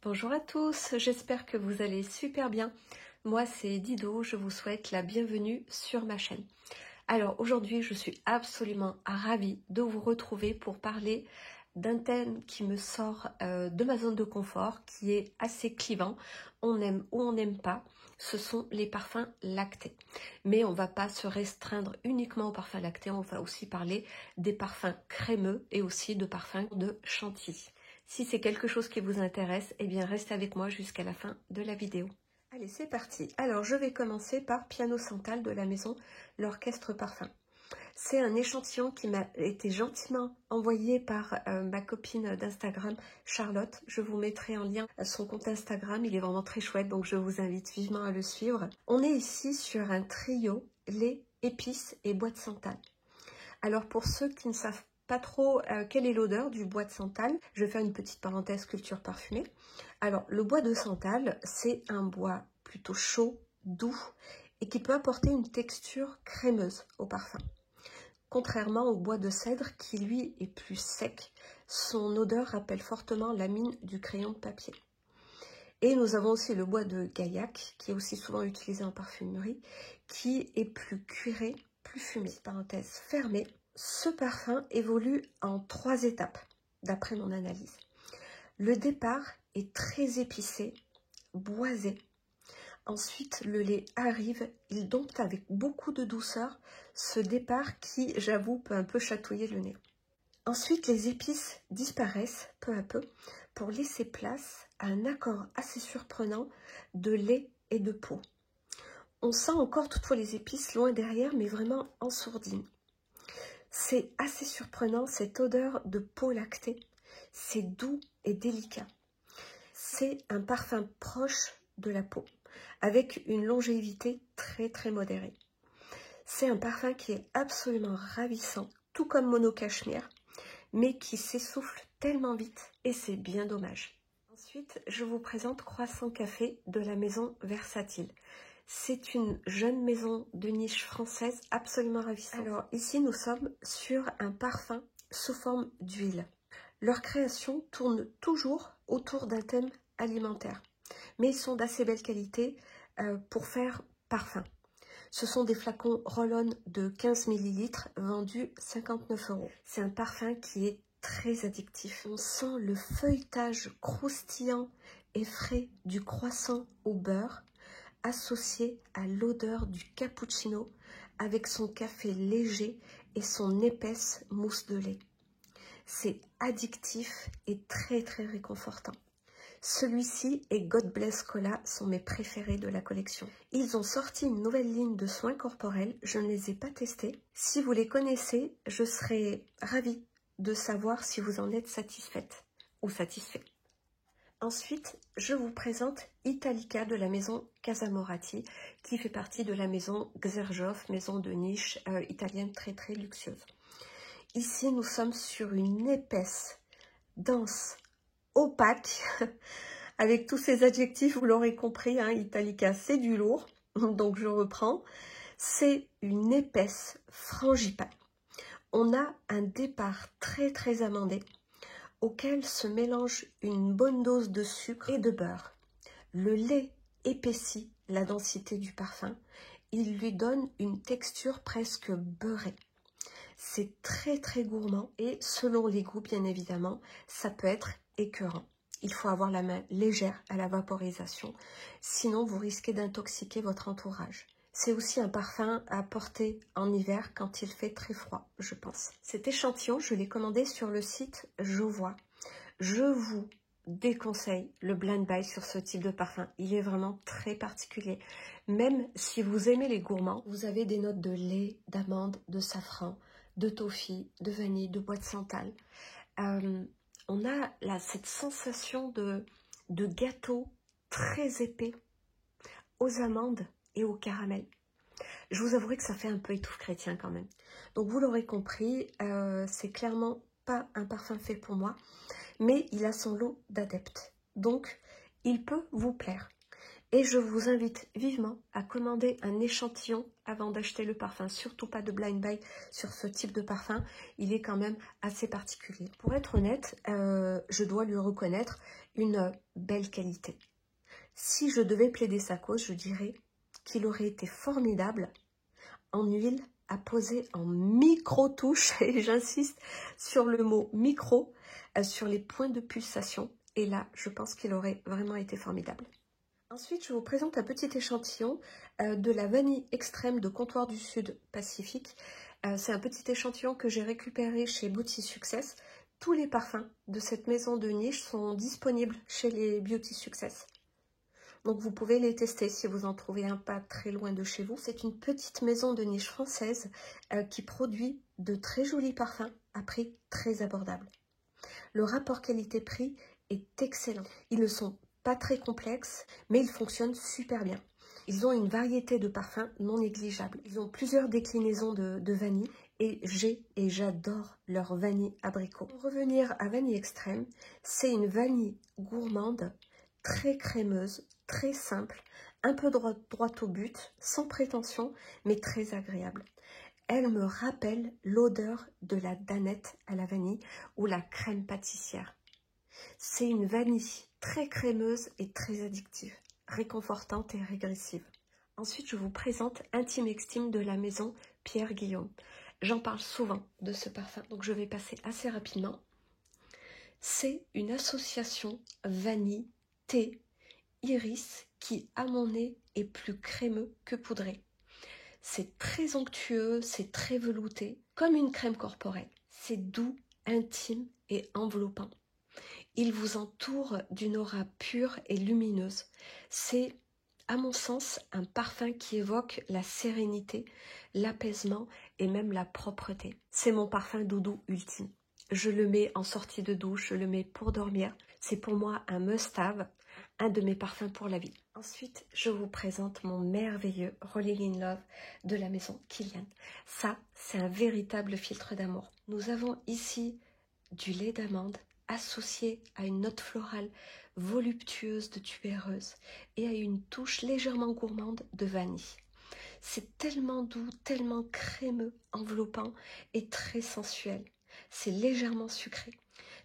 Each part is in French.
Bonjour à tous, j'espère que vous allez super bien. Moi c'est Dido, je vous souhaite la bienvenue sur ma chaîne. Alors aujourd'hui je suis absolument ravie de vous retrouver pour parler d'un thème qui me sort de ma zone de confort, qui est assez clivant. On aime ou on n'aime pas, ce sont les parfums lactés. Mais on ne va pas se restreindre uniquement aux parfums lactés, on va aussi parler des parfums crémeux et aussi de parfums de chantilly. Si c'est quelque chose qui vous intéresse, eh bien restez avec moi jusqu'à la fin de la vidéo. Allez, c'est parti. Alors, je vais commencer par Piano Santal de la maison L'Orchestre Parfum. C'est un échantillon qui m'a été gentiment envoyé par ma copine d'Instagram, Charlotte. Je vous mettrai en lien son compte Instagram, il est vraiment très chouette, donc je vous invite vivement à le suivre. On est ici sur un trio lait, épices et bois de santal. Alors, pour ceux qui ne savent pas trop quelle est l'odeur du bois de santal, je vais faire une petite parenthèse culture parfumée. Alors, le bois de santal, c'est un bois plutôt chaud, doux et qui peut apporter une texture crémeuse au parfum. Contrairement au bois de cèdre qui, lui, est plus sec, son odeur rappelle fortement la mine du crayon de papier. Et nous avons aussi le bois de gaillac, qui est aussi souvent utilisé en parfumerie, qui est plus cuiré, plus fumé. Parenthèse fermée. Ce parfum évolue en 3 étapes, d'après mon analyse. Le départ est très épicé, boisé. Ensuite, le lait arrive, il dompte avec beaucoup de douceur ce départ qui, j'avoue, peut un peu chatouiller le nez. Ensuite, les épices disparaissent peu à peu pour laisser place à un accord assez surprenant de lait et de peau. On sent encore toutefois les épices loin derrière, mais vraiment en sourdine. C'est assez surprenant, cette odeur de peau lactée. C'est doux et délicat. C'est un parfum proche de la peau, avec une longévité très modérée. C'est un parfum qui est absolument ravissant, tout comme Mono Cachemire, mais qui s'essouffle tellement vite, et c'est bien dommage. Ensuite, je vous présente Croissant Café de la maison Versatile. C'est une jeune maison de niche française absolument ravissante. Alors ici, nous sommes sur un parfum sous forme d'huile. Leur création tourne toujours autour d'un thème alimentaire, mais ils sont d'assez belle qualité pour faire parfum. Ce sont des flacons roll-on de 15 ml vendus 59 €. C'est un parfum qui est très addictif. On sent le feuilletage croustillant et frais du croissant au beurre, associé à l'odeur du cappuccino avec son café léger et son épaisse mousse de lait. C'est addictif et très réconfortant. Celui-ci et God Bless Cola sont mes préférés de la collection. Ils ont sorti une nouvelle ligne de soins corporels, je ne les ai pas testés. Si vous les connaissez, je serais ravie de savoir si vous en êtes satisfaite ou satisfait. Ensuite, je vous présente Italica de la maison Casamorati, qui fait partie de la maison Xerjoff, maison de niche italienne très luxueuse. Ici, nous sommes sur une épaisse, dense, opaque, avec tous ces adjectifs, vous l'aurez compris, hein, Italica, c'est du lourd, donc je reprends. C'est une épaisse frangipane. On a un départ très amandé, auquel se mélange une bonne dose de sucre et de beurre. Le lait épaissit la densité du parfum, il lui donne une texture presque beurrée. C'est très gourmand et selon les goûts bien évidemment, ça peut être écœurant. Il faut avoir la main légère à la vaporisation, sinon vous risquez d'intoxiquer votre entourage. C'est aussi un parfum à porter en hiver quand il fait très froid, je pense. Cet échantillon, je l'ai commandé sur le site Jovois. Je vous déconseille le blind buy sur ce type de parfum. Il est vraiment très particulier. Même si vous aimez les gourmands, vous avez des notes de lait, d'amande, de safran, de toffee, de vanille, de bois de santal. On a là cette sensation de gâteau très épais aux amandes et au caramel. Je vous avouerai que ça fait un peu étouffe chrétien quand même. Donc vous l'aurez compris, c'est clairement pas un parfum fait pour moi, mais il a son lot d'adeptes. Donc il peut vous plaire. Et je vous invite vivement à commander un échantillon avant d'acheter le parfum. Surtout pas de blind buy sur ce type de parfum. Il est quand même assez particulier. Pour être honnête, je dois lui reconnaître une belle qualité. Si je devais plaider sa cause, je dirais qu'il aurait été formidable en huile à poser en micro-touche. Et j'insiste sur le mot micro, sur les points de pulsation. Et là, je pense qu'il aurait vraiment été formidable. Ensuite, je vous présente un petit échantillon de la vanille extrême de Comptoir du Sud Pacifique. C'est un petit échantillon que j'ai récupéré chez Beauty Success. Tous les parfums de cette maison de niche sont disponibles chez les Beauty Success. Donc vous pouvez les tester si vous en trouvez un pas très loin de chez vous. C'est une petite maison de niche française qui produit de très jolis parfums à prix très abordable. Le rapport qualité-prix est excellent. Ils ne sont pas très complexes, mais ils fonctionnent super bien. Ils ont une variété de parfums non négligeable. Ils ont plusieurs déclinaisons de vanille et j'adore leur vanille abricot. Pour revenir à vanille extrême, c'est une vanille gourmande, très crémeuse, très simple, un peu droite au but, sans prétention, mais très agréable. Elle me rappelle l'odeur de la danette à la vanille ou la crème pâtissière. C'est une vanille très crémeuse et très addictive, réconfortante et régressive. Ensuite, je vous présente Intime Extime de la maison Pierre Guillaume. J'en parle souvent de ce parfum, donc je vais passer assez rapidement. C'est une association vanille, thé, iris qui, à mon nez, est plus crémeux que poudré. C'est très onctueux, c'est très velouté, comme une crème corporelle. C'est doux, intime et enveloppant. Il vous entoure d'une aura pure et lumineuse. C'est, à mon sens, un parfum qui évoque la sérénité, l'apaisement et même la propreté. C'est mon parfum doudou ultime. Je le mets en sortie de douche, je le mets pour dormir. C'est pour moi un must-have, un de mes parfums pour la vie. Ensuite, je vous présente mon merveilleux Rolling in Love de la maison Kilian. Ça, c'est un véritable filtre d'amour. Nous avons ici du lait d'amande associé à une note florale voluptueuse de tubéreuse et à une touche légèrement gourmande de vanille. C'est tellement doux, tellement crémeux, enveloppant et très sensuel. C'est légèrement sucré.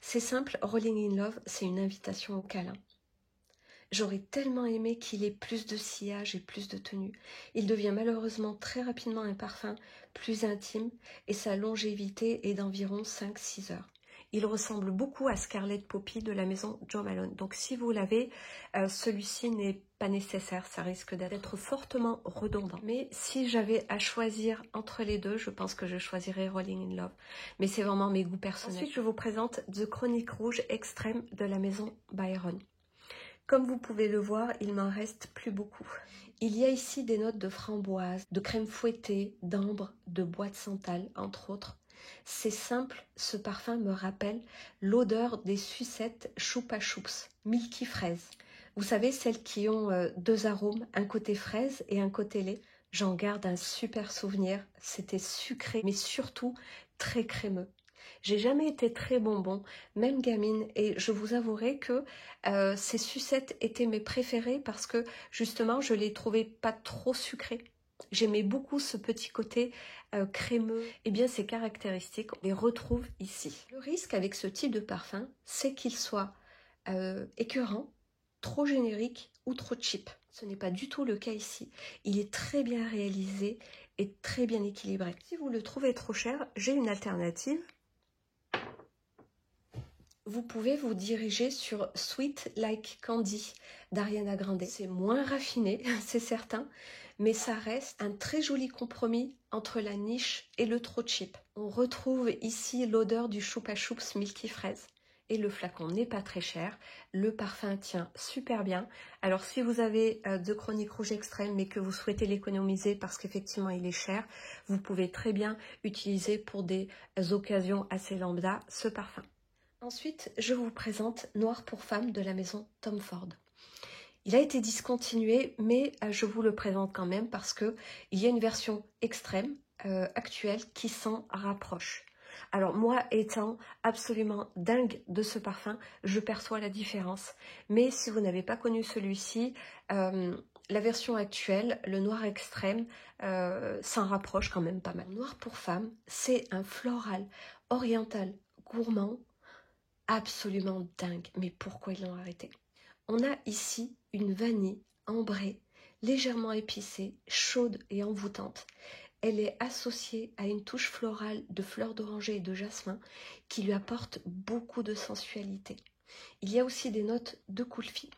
C'est simple, Rolling in Love, c'est une invitation au câlin. J'aurais tellement aimé qu'il ait plus de sillage et plus de tenue. Il devient malheureusement très rapidement un parfum plus intime et sa longévité est d'environ 5-6 heures. Il ressemble beaucoup à Scarlet Poppy de la maison Jo Malone. Donc si vous l'avez, celui-ci n'est pas nécessaire, ça risque d'être fortement redondant. Mais si j'avais à choisir entre les deux, je pense que je choisirais Rolling in Love. Mais c'est vraiment mes goûts personnels. Ensuite, je vous présente The Chronique Rouge Extrême de la maison Byron. Comme vous pouvez le voir, il m'en reste plus beaucoup. Il y a ici des notes de framboise, de crème fouettée, d'ambre, de bois de santal, entre autres. C'est simple, ce parfum me rappelle l'odeur des sucettes Choupa Choups, Milky Fraise. Vous savez, celles qui ont deux arômes, un côté fraise et un côté lait. J'en garde un super souvenir, c'était sucré, mais surtout très crémeux. J'ai jamais été très bonbon, même gamine, et je vous avouerai que ces sucettes étaient mes préférées parce que justement je les trouvais pas trop sucrées. J'aimais beaucoup ce petit côté crémeux. Et bien ces caractéristiques, on les retrouve ici. Le risque avec ce type de parfum, c'est qu'il soit écœurant, trop générique ou trop cheap. Ce n'est pas du tout le cas ici. Il est très bien réalisé et très bien équilibré. Si vous le trouvez trop cher, j'ai une alternative. Vous pouvez vous diriger sur Sweet Like Candy d'Ariana Grande. C'est moins raffiné, c'est certain, mais ça reste un très joli compromis entre la niche et le trop cheap. On retrouve ici l'odeur du Choupa Choups Milky Fraise. Et le flacon n'est pas très cher, le parfum tient super bien. Alors si vous avez The Chronique Rouge Extrême mais que vous souhaitez l'économiser parce qu'effectivement il est cher, vous pouvez très bien utiliser pour des occasions assez lambda ce parfum. Ensuite, je vous présente Noir pour femme de la maison Tom Ford. Il a été discontinué, mais je vous le présente quand même parce qu'il y a une version extrême actuelle qui s'en rapproche. Alors moi, étant absolument dingue de ce parfum, je perçois la différence. Mais si vous n'avez pas connu celui-ci, la version actuelle, le noir extrême, s'en rapproche quand même pas mal. Noir pour femme, c'est un floral oriental gourmand, absolument dingue. Mais pourquoi ils l'ont arrêté? On a ici une vanille ambrée, légèrement épicée, chaude et envoûtante. Elle est associée à une touche florale de fleurs d'oranger et de jasmin qui lui apporte beaucoup de sensualité. Il y a aussi des notes de kulfi.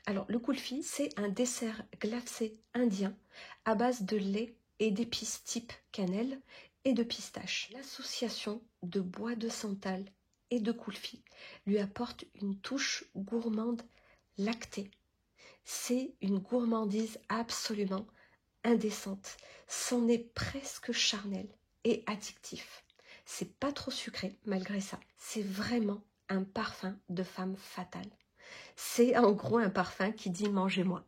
Alors le kulfi, c'est un dessert glacé indien à base de lait et d'épices type cannelle et de pistache. L'association de bois de santal et de kulfi lui apporte une touche gourmande lactée. C'est une gourmandise absolument indécente. C'en est presque charnel et addictif. C'est pas trop sucré malgré ça. C'est vraiment un parfum de femme fatale. C'est en gros un parfum qui dit mangez-moi.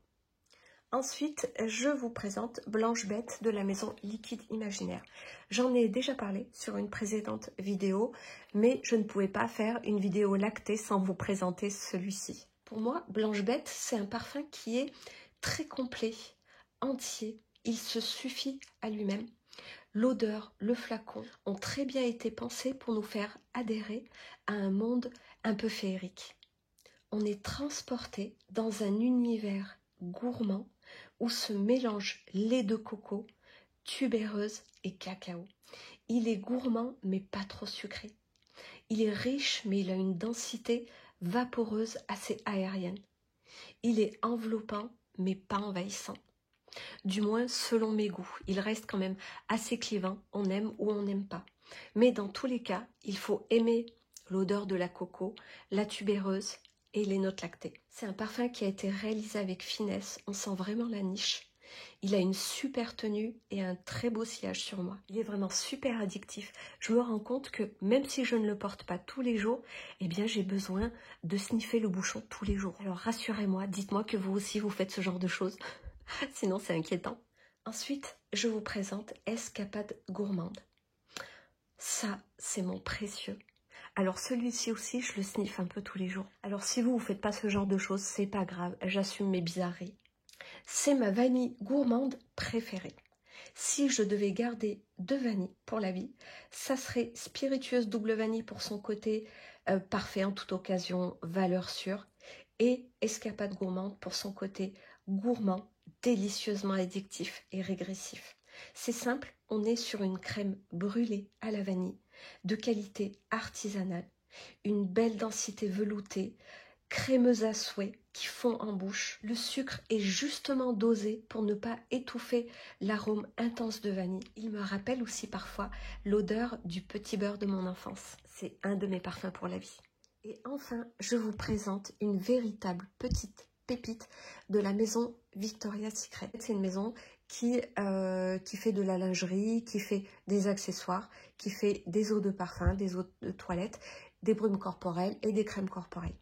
Ensuite, je vous présente Blanche Bête de la maison Liquide Imaginaire. J'en ai déjà parlé sur une précédente vidéo, mais je ne pouvais pas faire une vidéo lactée sans vous présenter celui-ci. Pour moi, Blanche Bête, c'est un parfum qui est très complet, entier. Il se suffit à lui-même. L'odeur, le flacon ont très bien été pensés pour nous faire adhérer à un monde un peu féerique. On est transporté dans un univers gourmand où se mélangent lait de coco, tubéreuse et cacao. Il est gourmand mais pas trop sucré. Il est riche mais il a une densité vaporeuse assez aérienne. Il est enveloppant mais pas envahissant. Du moins selon mes goûts. Il reste quand même assez clivant, on aime ou on n'aime pas. Mais dans tous les cas, il faut aimer l'odeur de la coco, la tubéreuse et les notes lactées. C'est un parfum qui a été réalisé avec finesse, on sent vraiment la niche. Il a une super tenue et un très beau sillage sur moi. Il est vraiment super addictif. Je me rends compte que même si je ne le porte pas tous les jours, eh bien j'ai besoin de sniffer le bouchon tous les jours. Alors rassurez-moi, dites-moi que vous aussi vous faites ce genre de choses. Sinon c'est inquiétant. Ensuite, je vous présente Escapade Gourmande. Ça, c'est mon précieux. Alors celui-ci aussi, je le sniffe un peu tous les jours. Alors si vous ne faites pas ce genre de choses, c'est pas grave, j'assume mes bizarreries. C'est ma vanille gourmande préférée. Si je devais garder 2 vanilles pour la vie, ça serait Spiritueuse Double Vanille pour son côté parfait en toute occasion, valeur sûre, et Escapade Gourmande pour son côté gourmand, délicieusement addictif et régressif. C'est simple, on est sur une crème brûlée à la vanille, de qualité artisanale, une belle densité veloutée, crémeuse à souhait qui fond en bouche. Le sucre est justement dosé pour ne pas étouffer l'arôme intense de vanille. Il me rappelle aussi parfois l'odeur du petit beurre de mon enfance. C'est un de mes parfums pour la vie. Et enfin, je vous présente une véritable petite pépite de la maison Victoria's Secret. C'est une maison qui fait de la lingerie, qui fait des accessoires, qui fait des eaux de parfum, des eaux de toilette, des brumes corporelles et des crèmes corporelles.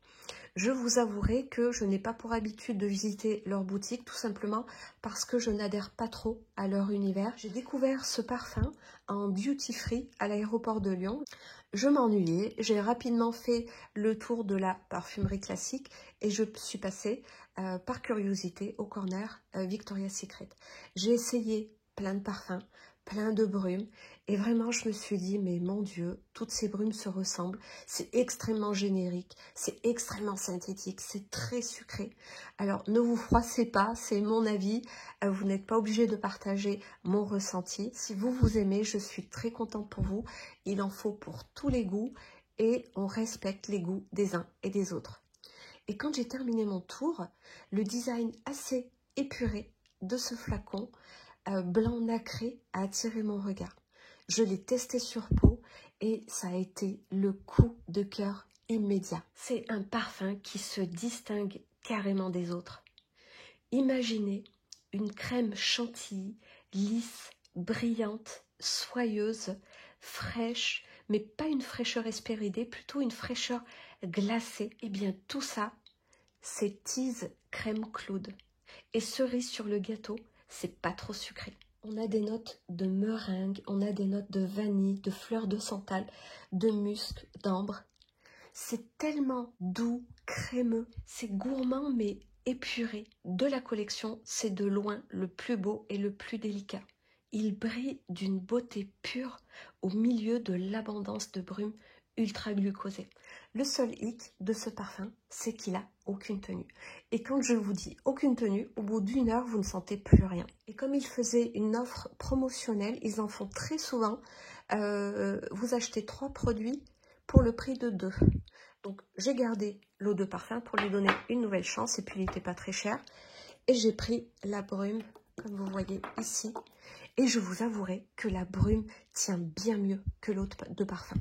Je vous avouerai que je n'ai pas pour habitude de visiter leur boutique, tout simplement parce que je n'adhère pas trop à leur univers. J'ai découvert ce parfum en duty free à l'aéroport de Lyon. Je m'ennuyais, j'ai rapidement fait le tour de la parfumerie classique et je suis passée par curiosité au corner Victoria's Secret. J'ai essayé plein de parfums, plein de brumes et vraiment je me suis dit mais mon Dieu, toutes ces brumes se ressemblent, c'est extrêmement générique, c'est extrêmement synthétique, c'est très sucré. Alors ne vous froissez pas, c'est mon avis, vous n'êtes pas obligé de partager mon ressenti. Si vous vous aimez, je suis très contente pour vous, il en faut pour tous les goûts et on respecte les goûts des uns et des autres. Et quand j'ai terminé mon tour, le design assez épuré de ce flacon blanc nacré a attiré mon regard. Je l'ai testé sur peau et ça a été le coup de cœur immédiat. C'est un parfum qui se distingue carrément des autres. Imaginez une crème chantilly, lisse, brillante, soyeuse, fraîche, mais pas une fraîcheur hespéridée, plutôt une fraîcheur glacée. Et bien tout ça, c'est tease crème cloude. Et cerise sur le gâteau, c'est pas trop sucré. On a des notes de meringue, on a des notes de vanille, de fleurs de santal, de musc, d'ambre. C'est tellement doux, crémeux, c'est gourmand mais épuré. De la collection, c'est de loin le plus beau et le plus délicat. Il brille d'une beauté pure au milieu de l'abondance de brume ultra glucosée. Le seul hic de ce parfum, c'est qu'il a aucune tenue. Et quand je vous dis aucune tenue, au bout d'1 heure, vous ne sentez plus rien. Et comme ils faisaient une offre promotionnelle, ils en font très souvent. Vous achetez 3 produits pour le prix de 2. Donc j'ai gardé l'eau de parfum pour lui donner une nouvelle chance, et puis il n'était pas très cher. Et j'ai pris la brume, comme vous voyez ici. Et je vous avouerai que la brume tient bien mieux que l'eau de parfum.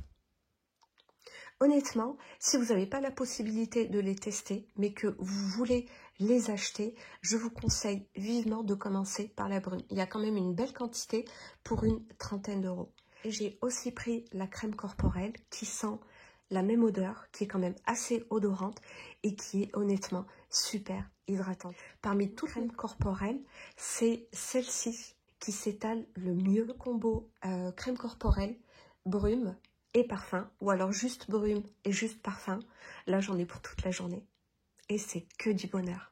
Honnêtement, si vous n'avez pas la possibilité de les tester, mais que vous voulez les acheter, je vous conseille vivement de commencer par la brume. Il y a quand même une belle quantité pour une 30aine d'euros. Et j'ai aussi pris la crème corporelle qui sent la même odeur, qui est quand même assez odorante et qui est honnêtement super hydratante. Parmi toutes les crèmes corporelles, c'est celle-ci qui s'étale le mieux. Le combo crème corporelle, brume et parfum, ou alors juste brume et juste parfum. Là, j'en ai pour toute la journée. Et c'est que du bonheur.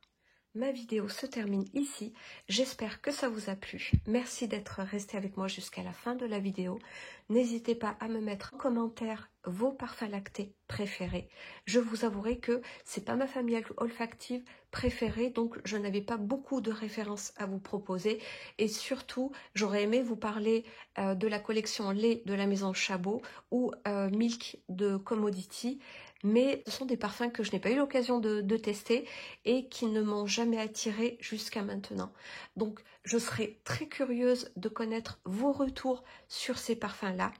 Ma vidéo se termine ici. J'espère que ça vous a plu. Merci d'être resté avec moi jusqu'à la fin de la vidéo. N'hésitez pas à me mettre en commentaire vos parfums lactés préférés. Je vous avouerai que c'est pas ma famille olfactive préférée, donc je n'avais pas beaucoup de références à vous proposer. Et surtout, j'aurais aimé vous parler de la collection lait de la maison Chabot ou Milk de Commodity. Mais ce sont des parfums que je n'ai pas eu l'occasion de tester et qui ne m'ont jamais attirée jusqu'à maintenant. Donc, je serais très curieuse de connaître vos retours sur ces parfums-là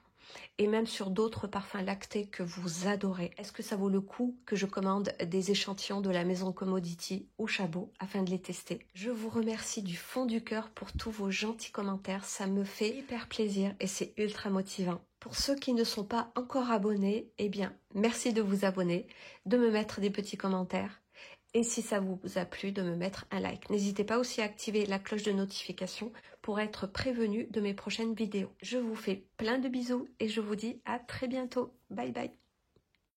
et même sur d'autres parfums lactés que vous adorez. Est-ce que ça vaut le coup que je commande des échantillons de la maison Commodity ou Chabot afin de les tester? Je vous remercie du fond du cœur pour tous vos gentils commentaires. Ça me fait hyper plaisir et c'est ultra motivant. Pour ceux qui ne sont pas encore abonnés, eh bien, merci de vous abonner, de me mettre des petits commentaires. Et si ça vous a plu, de me mettre un like. N'hésitez pas aussi à activer la cloche de notification pour être prévenu de mes prochaines vidéos. Je vous fais plein de bisous et je vous dis à très bientôt. Bye bye.